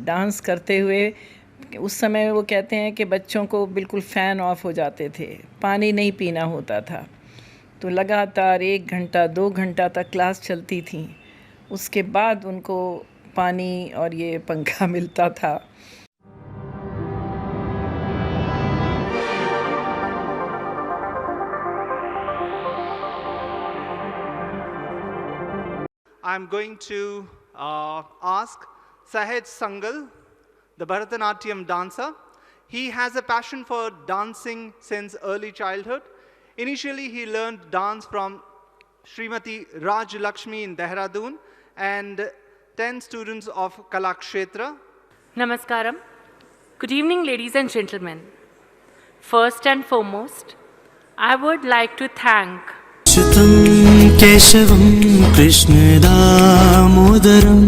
Dance करते हुए, उस समय वो कहते हैं कि बच्चों को बिल्कुल फ़ैन ऑफ हो जाते थे, पानी नहीं पीना होता था, तो लगातार 1 घंटा 2 घंटा तक क्लास चलती थी। उसके बाद उनको पानी और ये पंखा मिलता था। I'm going to ask Sahej Sangal, the Bharatanatyam dancer. He has a passion for dancing since early childhood. Initially, he learned dance from Srimati Raj Lakshmi in Dehradun and 10 students of Kalakshetra. Namaskaram. Good evening, ladies and gentlemen. First and foremost, I would like to thank अच्युतं केशवं कृष्ण दामोदरम्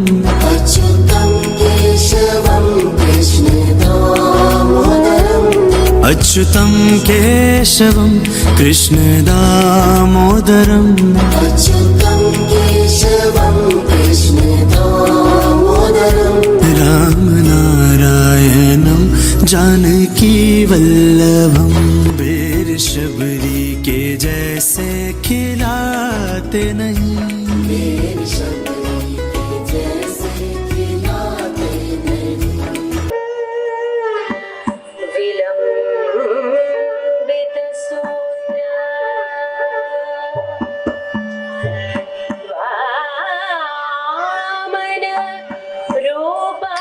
अच्युतं केशवं कृष्ण दामोदरम् अच्युतं केशवं कृष्ण दामोदरम् अच्युतं केशवं कृष्ण दामोदरम् रामनारायणं जानकी वल्लभम् वीर शबरी के जैसे खिलाते नहीं, वीर शबरी के जैसे खिलाते नहीं। विलंबित सूत्र वामन रूपा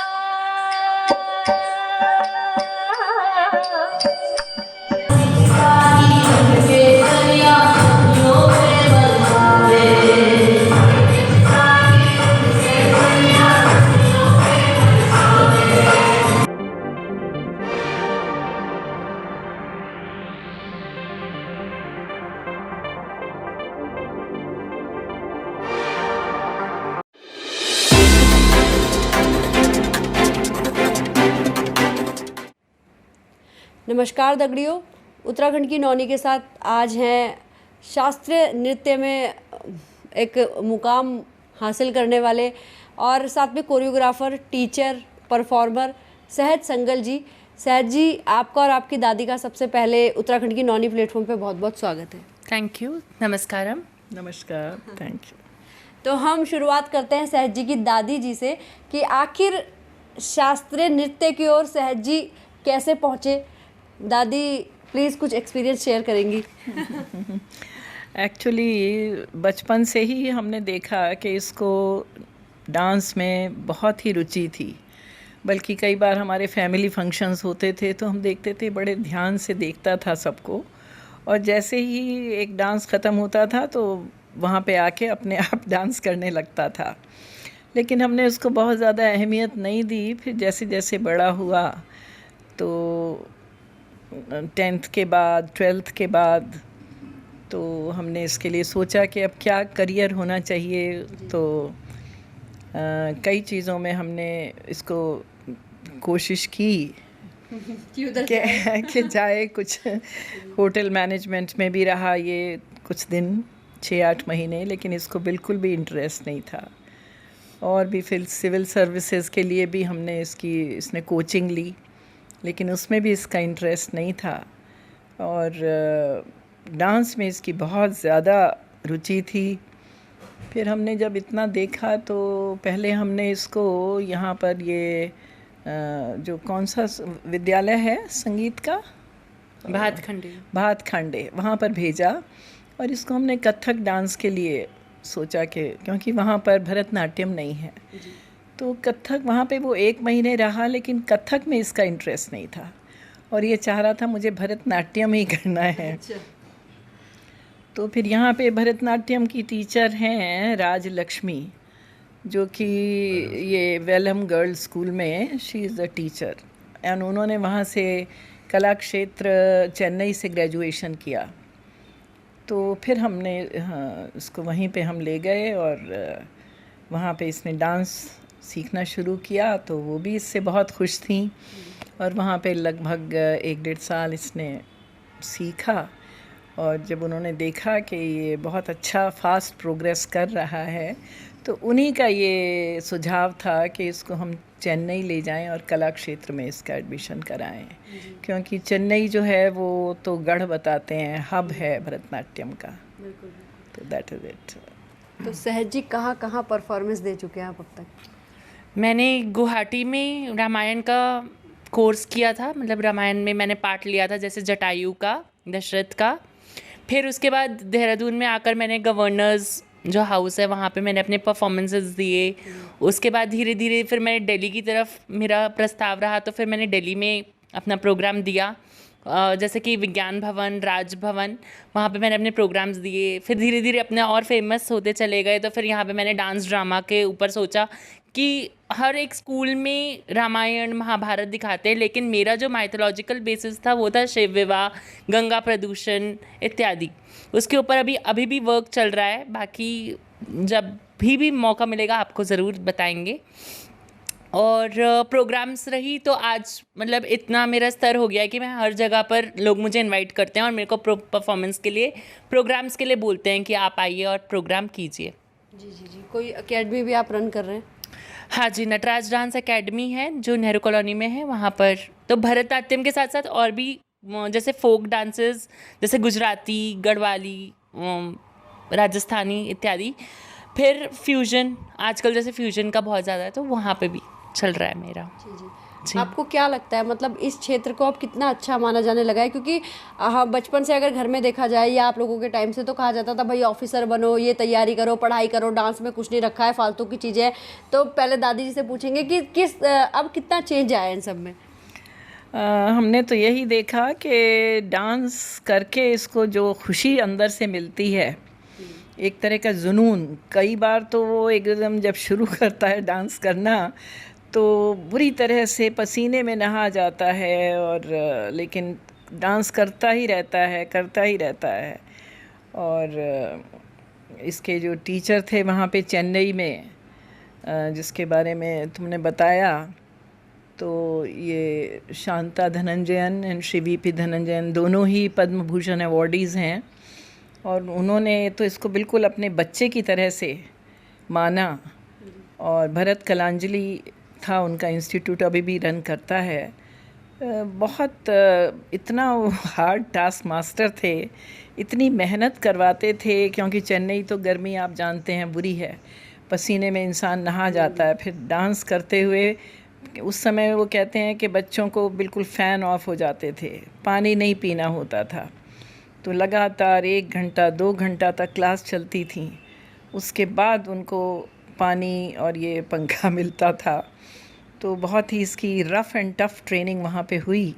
नमस्कार दगड़ियों, उत्तराखंड की नौनी के साथ आज हैं शास्त्रीय नृत्य में एक मुकाम हासिल करने वाले और साथ में कोरियोग्राफर, टीचर, परफॉर्मर सहज संगल जी। सहज जी, आपका और आपकी दादी का सबसे पहले उत्तराखंड की नौनी प्लेटफॉर्म पे बहुत बहुत स्वागत है। थैंक यू, नमस्कारम। नमस्कार, थैंक यू। तो हम शुरुआत करते हैं सहज जी की दादी जी से कि आखिर शास्त्रीय नृत्य की ओर सहज जी कैसे पहुँचे। दादी प्लीज़ कुछ एक्सपीरियंस शेयर करेंगी। एक्चुअली बचपन से ही हमने देखा कि इसको डांस में बहुत ही रुचि थी, बल्कि कई बार हमारे फैमिली फंक्शंस होते थे तो हम देखते थे, बड़े ध्यान से देखता था सबको, और जैसे ही एक डांस ख़त्म होता था तो वहाँ पे आके अपने आप डांस करने लगता था। लेकिन हमने उसको बहुत ज़्यादा अहमियत नहीं दी। फिर जैसे जैसे बड़ा हुआ तो 10th के बाद, 12th के बाद तो हमने इसके लिए सोचा कि अब क्या करियर होना चाहिए। तो कई चीज़ों में हमने इसको कोशिश की कि जाए, कुछ होटल मैनेजमेंट में भी रहा ये कुछ दिन, 6-8 महीने, लेकिन इसको बिल्कुल भी इंटरेस्ट नहीं था। और भी फिर सिविल सर्विसेज के लिए भी हमने इसने कोचिंग ली, लेकिन उसमें भी इसका इंटरेस्ट नहीं था। और डांस में इसकी बहुत ज़्यादा रुचि थी। फिर हमने जब इतना देखा तो पहले हमने इसको यहाँ पर ये जो कौन सा विद्यालय है संगीत का, भातखंडे, वहाँ पर भेजा। और इसको हमने कथक डांस के लिए सोचा कि क्योंकि वहाँ पर भरतनाट्यम नहीं है, तो कथक वहाँ पे वो 1 महीने रहा, लेकिन कथक में इसका इंटरेस्ट नहीं था और ये चाह रहा था मुझे भरतनाट्यम ही करना है। तो फिर यहाँ पे भरतनाट्यम की टीचर हैं राज लक्ष्मी, जो कि ये वेलहम गर्ल्स स्कूल में she is the teacher, and उन्होंने वहाँ से कला क्षेत्र चेन्नई से ग्रेजुएशन किया। तो फिर हमने इसको वहीं पे हम ले गए और वहाँ पे इसने डांस सीखना शुरू किया। तो वो भी इससे बहुत खुश थी और वहाँ पे लगभग 1-1.5 साल इसने सीखा। और जब उन्होंने देखा कि ये बहुत अच्छा फास्ट प्रोग्रेस कर रहा है, तो उन्हीं का ये सुझाव था कि इसको हम चेन्नई ले जाएं और कला क्षेत्र में इसका एडमिशन कराएं, क्योंकि चेन्नई जो है वो तो गढ़ बताते हैं, हब है भरतनाट्यम का। तो दैट इज़ इट। तो सहज जी कहाँ कहाँ परफॉर्मेंस दे चुके हैं आप अब तक? मैंने गुवाहाटी में रामायण का कोर्स किया था, मतलब रामायण में मैंने पार्ट लिया था, जैसे जटायु का, दशरथ का। फिर उसके बाद देहरादून में आकर मैंने गवर्नर्स जो हाउस है वहाँ पे मैंने अपने परफॉर्मेंसेस दिए। उसके बाद धीरे धीरे फिर मैंने दिल्ली की तरफ मेरा प्रस्ताव रहा, तो फिर मैंने दिल्ली में अपना प्रोग्राम दिया, जैसे कि विज्ञान भवन, राजभवन, वहाँ पे मैंने अपने प्रोग्राम्स दिए। फिर धीरे धीरे अपने और फेमस होते चले गए, तो फिर यहाँ पे मैंने डांस ड्रामा के ऊपर सोचा कि हर एक स्कूल में रामायण महाभारत दिखाते हैं, लेकिन मेरा जो माइथोलॉजिकल बेसिस था वो था शिव विवाह, गंगा प्रदूषण इत्यादि। उसके ऊपर अभी भी वर्क चल रहा है। बाकी जब भी मौका मिलेगा आपको ज़रूर बताएंगे। और प्रोग्राम्स रही तो आज मतलब इतना मेरा स्तर हो गया है कि मैं हर जगह पर लोग मुझे इनवाइट करते हैं और मेरे को परफॉर्मेंस के लिए, प्रोग्राम्स के लिए बोलते हैं कि आप आइए और प्रोग्राम कीजिए। जी। कोई एकेडमी भी आप रन कर रहे हैं? हाँ जी, नटराज डांस एकेडमी है जो नेहरू कॉलोनी में है। वहाँ पर तो भरतनाट्यम के साथ साथ और भी जैसे फोक डांसेस, जैसे गुजराती, गढ़वाली, राजस्थानी इत्यादि। फिर फ्यूजन, आजकल जैसे फ्यूजन का बहुत ज़्यादा है, तो वहाँ पे भी चल रहा है मेरा। जी। आपको क्या लगता है, मतलब इस क्षेत्र को अब कितना अच्छा माना जाने लगा है? क्योंकि हाँ, बचपन से अगर घर में देखा जाए या आप लोगों के टाइम से तो कहा जाता था भाई ऑफिसर बनो, ये तैयारी करो, पढ़ाई करो, डांस में कुछ नहीं रखा है, फालतू की चीज़ें। तो पहले दादी जी से पूछेंगे कि अब कितना चेंज आया इन सब में? हमने तो यही देखा कि डांस करके इसको जो खुशी अंदर से मिलती है, एक तरह का जुनून, कई बार तो वो एकदम जब शुरू करता है डांस करना तो बुरी तरह से पसीने में नहा जाता है, और लेकिन डांस करता ही रहता है। और इसके जो टीचर थे वहाँ पे चेन्नई में, जिसके बारे में तुमने बताया, तो ये शांता धनंजयन एंड श्री वी.पी. धनंजयन दोनों ही पद्म भूषण अवॉर्डीज़ हैं, और उन्होंने तो इसको बिल्कुल अपने बच्चे की तरह से माना। और भरत कलांजलि था उनका इंस्टीट्यूट, अभी भी रन करता है। बहुत इतना हार्ड टास्क मास्टर थे, इतनी मेहनत करवाते थे, क्योंकि चेन्नई तो गर्मी आप जानते हैं बुरी है, पसीने में इंसान नहा जाता है। फिर डांस करते हुए उस समय वो कहते हैं कि बच्चों को बिल्कुल फ़ैन ऑफ हो जाते थे, पानी नहीं पीना होता था, तो लगातार 1 घंटा 2 घंटा तक क्लास चलती थी। उसके बाद उनको पानी और ये पंखा मिलता था। तो बहुत ही इसकी रफ़ एंड टफ़ ट्रेनिंग वहाँ पे हुई।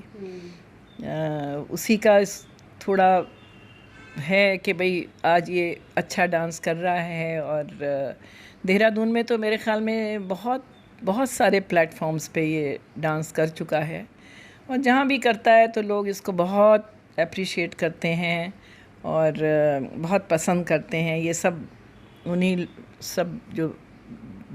उसी का थोड़ा है कि भाई आज ये अच्छा डांस कर रहा है। और देहरादून में तो मेरे ख़्याल में बहुत सारे प्लेटफॉर्म्स पे ये डांस कर चुका है, और जहाँ भी करता है तो लोग इसको बहुत अप्रिशिएट करते हैं और बहुत पसंद करते हैं। ये सब उन्हीं सब जो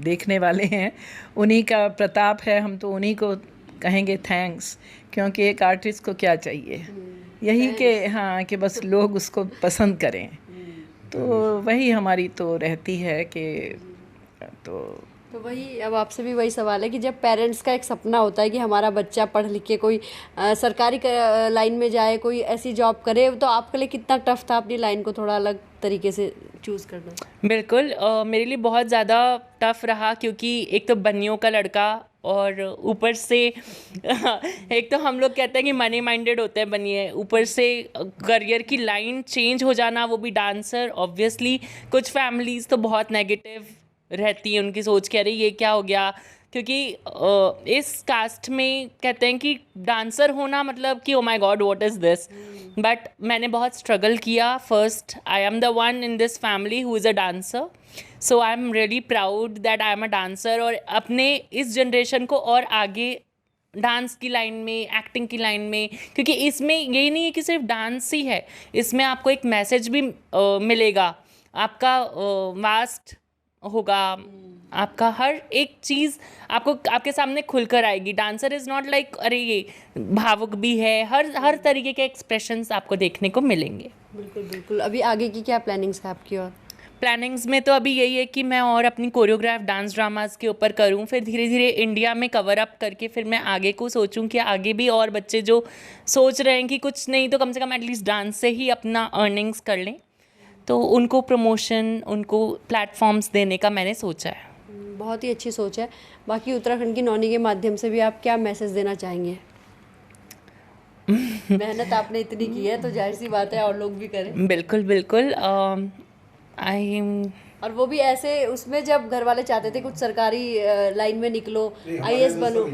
देखने वाले हैं उन्हीं का प्रताप है। हम तो उन्हीं को कहेंगे थैंक्स, क्योंकि एक आर्टिस्ट को क्या चाहिए, यही कि हाँ कि बस लोग उसको पसंद करें। तो वही हमारी तो रहती है कि तो वही, अब आपसे भी वही सवाल है कि जब पेरेंट्स का एक सपना होता है कि हमारा बच्चा पढ़ लिख के कोई सरकारी लाइन में जाए, कोई ऐसी जॉब करे, तो आपके लिए कितना टफ था अपनी लाइन को थोड़ा अलग तरीके से चूज़ करना? बिल्कुल, मेरे लिए बहुत ज़्यादा टफ रहा, क्योंकि एक तो बनियों का लड़का, और ऊपर से एक तो हम लोग कहते हैं कि मनी माइंडेड होते हैं बनिए, ऊपर से करियर की लाइन चेंज हो जाना, वो भी डांसर। ऑब्वियसली कुछ फैमिलीज़ तो बहुत नेगेटिव रहती है, उनकी सोच कि अरे ये क्या हो गया, क्योंकि इस कास्ट में कहते हैं कि डांसर होना मतलब कि oh my God what is this. But मैंने बहुत स्ट्रगल किया। First, I am the one in this family who is a dancer, so I am really proud that I am a dancer. और अपने इस generation को और आगे dance की लाइन में, एक्टिंग की लाइन में, क्योंकि इसमें यही नहीं है कि सिर्फ डांस ही है, इसमें आपको एक मैसेज भी मिलेगा, आपका वास्ट होगा, आपका हर एक चीज़ आपको आपके सामने खुलकर आएगी। डांसर इज़ नॉट लाइक अरे ये भावुक भी है, हर तरीके के एक्सप्रेशंस आपको देखने को मिलेंगे। बिल्कुल बिल्कुल। अभी आगे की क्या प्लानिंग्स है आपकी? और प्लानिंग्स में तो अभी यही है कि मैं और अपनी कोरियोग्राफ डांस ड्रामास के ऊपर करूं, फिर धीरे धीरे इंडिया में कवर अप करके फिर मैं आगे को सोचूं कि आगे भी और बच्चे जो सोच रहे हैं कि कुछ नहीं तो कम से कम एटलीस्ट डांस से ही अपना अर्निंग्स कर लें, तो उनको प्रमोशन, उनको प्लेटफॉर्म्स देने का मैंने सोचा है। बहुत ही अच्छी सोच है। बाकी उत्तराखंड की नौनी के माध्यम से भी आप क्या मैसेज देना चाहेंगे? मेहनत आपने इतनी की है तो जाहिर सी बात है और लोग भी करें। बिल्कुल बिल्कुल। और वो भी ऐसे उसमें जब घर वाले चाहते थे कुछ सरकारी लाइन में निकलो, आईएएस बनो,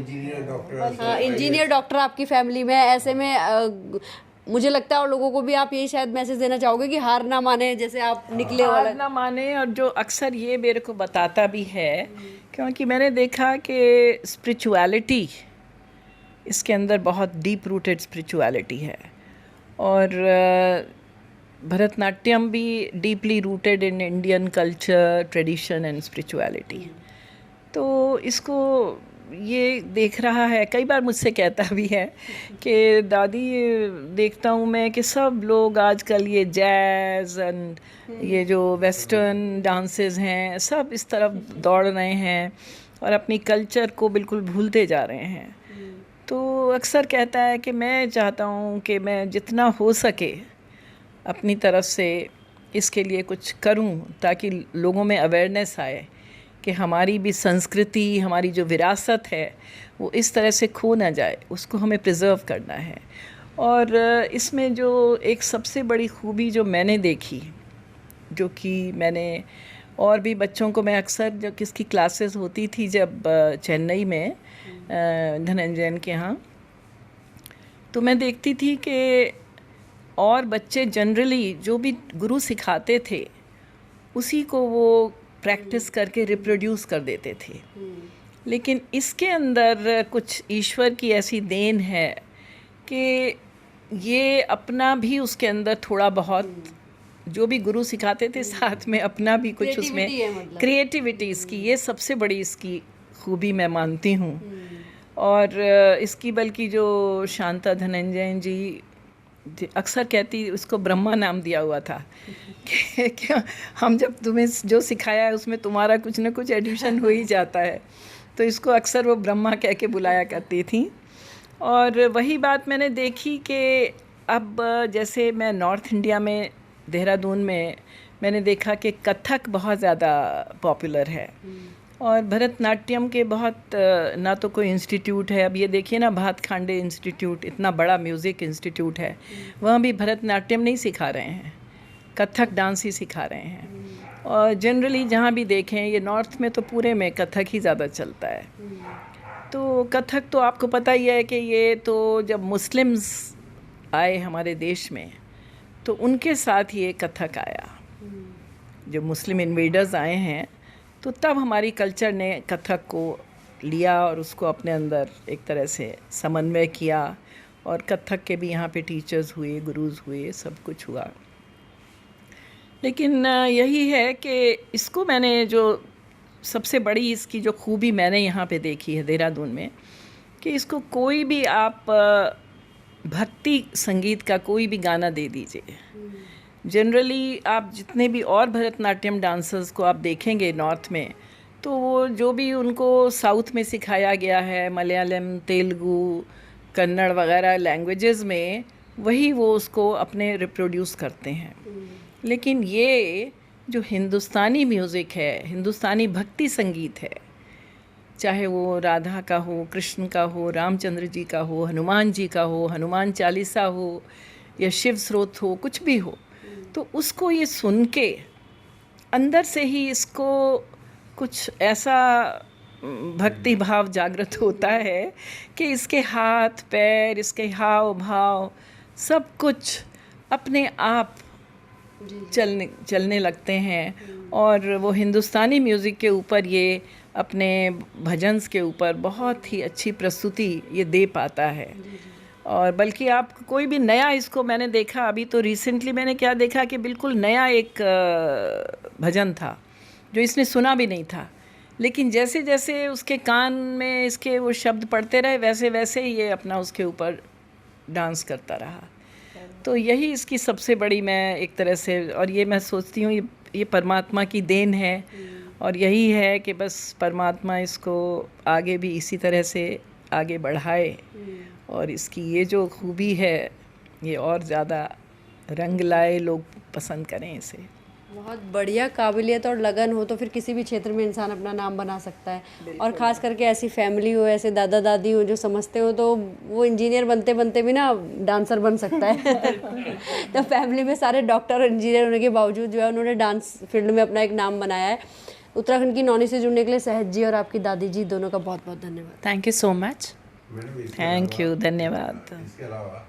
हाँ इंजीनियर डॉक्टर आपकी फैमिली में, ऐसे में मुझे लगता है और लोगों को भी आप यही शायद मैसेज देना चाहोगे कि हार ना माने, जैसे आप निकले हार वाला। ना माने, और जो अक्सर ये मेरे को बताता भी है, क्योंकि मैंने देखा कि स्पिरिचुअलिटी इसके अंदर बहुत डीप रूटेड स्पिरिचुअलिटी है, और भरतनाट्यम भी deeply rooted in Indian culture, tradition and spirituality. तो इसको ये देख रहा है, कई बार मुझसे कहता भी है कि दादी देखता हूँ मैं कि सब लोग आजकल ये जैज़ एंड ये जो वेस्टर्न डांसेस हैं सब इस तरफ दौड़ रहे हैं और अपनी कल्चर को बिल्कुल भूलते जा रहे हैं। तो अक्सर कहता है कि मैं चाहता हूँ कि मैं जितना हो सके अपनी तरफ से इसके लिए कुछ करूँ, ताकि लोगों में अवेयरनेस आए कि हमारी भी संस्कृति, हमारी जो विरासत है वो इस तरह से खो ना जाए, उसको हमें प्रिजर्व करना है। और इसमें जो एक सबसे बड़ी खूबी जो मैंने देखी, जो कि मैंने और भी बच्चों को, मैं अक्सर जो किसकी क्लासेस होती थी जब चेन्नई में धनंजयन के यहाँ, तो मैं देखती थी कि और बच्चे जनरली जो भी गुरु सिखाते थे उसी को वो प्रैक्टिस करके रिप्रोड्यूस कर देते थे। लेकिन इसके अंदर कुछ ईश्वर की ऐसी देन है कि ये अपना भी उसके अंदर थोड़ा बहुत जो भी गुरु सिखाते थे साथ में अपना भी कुछ उसमें क्रिएटिविटी इसकी, ये सबसे बड़ी इसकी खूबी मैं मानती हूँ। और इसकी बल्कि जो शांता धनंजयन जी अक्सर कहती, उसको ब्रह्मा नाम दिया हुआ था कि हम जब तुम्हें जो सिखाया है उसमें तुम्हारा कुछ ना कुछ एडिशन हो ही जाता है, तो इसको अक्सर वो ब्रह्मा कह के बुलाया करती थी। और वही बात मैंने देखी कि अब जैसे मैं नॉर्थ इंडिया में देहरादून में मैंने देखा कि कथक बहुत ज़्यादा पॉपुलर है और भरतनाट्यम के बहुत ना तो कोई इंस्टीट्यूट है। अब ये देखिए ना, भातखांडे इंस्टीट्यूट इतना बड़ा म्यूज़िक इंस्टीट्यूट है, वहाँ भी भरतनाट्यम नहीं सिखा रहे हैं, कथक डांस ही सिखा रहे हैं। और जनरली जहाँ भी देखें, ये नॉर्थ में तो पूरे में कथक ही ज़्यादा चलता है। तो कथक तो आपको पता ही है कि ये तो जब मुस्लिम्स आए हमारे देश में तो उनके साथ ये कथक आया, जो मुस्लिम इन्वेडर्स आए हैं तो तब हमारी कल्चर ने कथक को लिया और उसको अपने अंदर एक तरह से समन्वय किया, और कथक के भी यहाँ पे टीचर्स हुए, गुरुज हुए, सब कुछ हुआ। लेकिन यही है कि इसको मैंने जो सबसे बड़ी इसकी जो खूबी मैंने यहाँ पे देखी है देहरादून में, कि इसको कोई भी आप भक्ति संगीत का कोई भी गाना दे दीजिए, जनरली आप जितने भी और भरतनाट्यम डांसर्स को आप देखेंगे नॉर्थ में, तो वो जो भी उनको साउथ में सिखाया गया है, मलयालम, तेलुगु, कन्नड़ वगैरह लैंग्वेजेस में, वही वो उसको अपने रिप्रोड्यूस करते हैं। लेकिन ये जो हिंदुस्तानी म्यूज़िक है, हिंदुस्तानी भक्ति संगीत है, चाहे वो राधा का हो, कृष्ण का हो, रामचंद्र जी का हो, हनुमान जी का हो, हनुमान चालीसा हो या शिव स्रोत हो, कुछ भी हो, तो उसको ये सुन के अंदर से ही इसको कुछ ऐसा भक्ति भाव जागृत होता है कि इसके हाथ पैर, इसके हाव भाव सब कुछ अपने आप चलने लगते हैं। और वो हिंदुस्तानी म्यूज़िक के ऊपर ये अपने भजन्स के ऊपर बहुत ही अच्छी प्रस्तुति ये दे पाता है। और बल्कि आप कोई भी नया, इसको मैंने देखा अभी तो रिसेंटली मैंने क्या देखा कि बिल्कुल नया एक भजन था जो इसने सुना भी नहीं था, लेकिन जैसे जैसे उसके कान में इसके वो शब्द पढ़ते रहे वैसे वैसे ये अपना उसके ऊपर डांस करता रहा। तो यही इसकी सबसे बड़ी, मैं एक तरह से, और ये मैं सोचती हूँ ये परमात्मा की देन है, और यही है कि बस परमात्मा इसको आगे भी इसी तरह से आगे बढ़ाए, और इसकी ये जो खूबी है ये और ज़्यादा रंग लाए, लोग पसंद करें इसे। बहुत बढ़िया। काबिलियत और लगन हो तो फिर किसी भी क्षेत्र में इंसान अपना नाम बना सकता है, और ख़ास करके ऐसी फैमिली हो, ऐसे दादा दादी हो जो समझते हो, तो वो इंजीनियर बनते बनते भी ना डांसर बन सकता है। तो फैमिली में सारे डॉक्टर और इंजीनियर होने के बावजूद जो है उन्होंने डांस फील्ड में अपना एक नाम बनाया है। उत्तराखंड की नौनी से जुड़ने के लिए सहज जी और आपकी दादी जी दोनों का बहुत बहुत धन्यवाद। Thank you so much. Thank you, धन्यवाद। इसके अलावा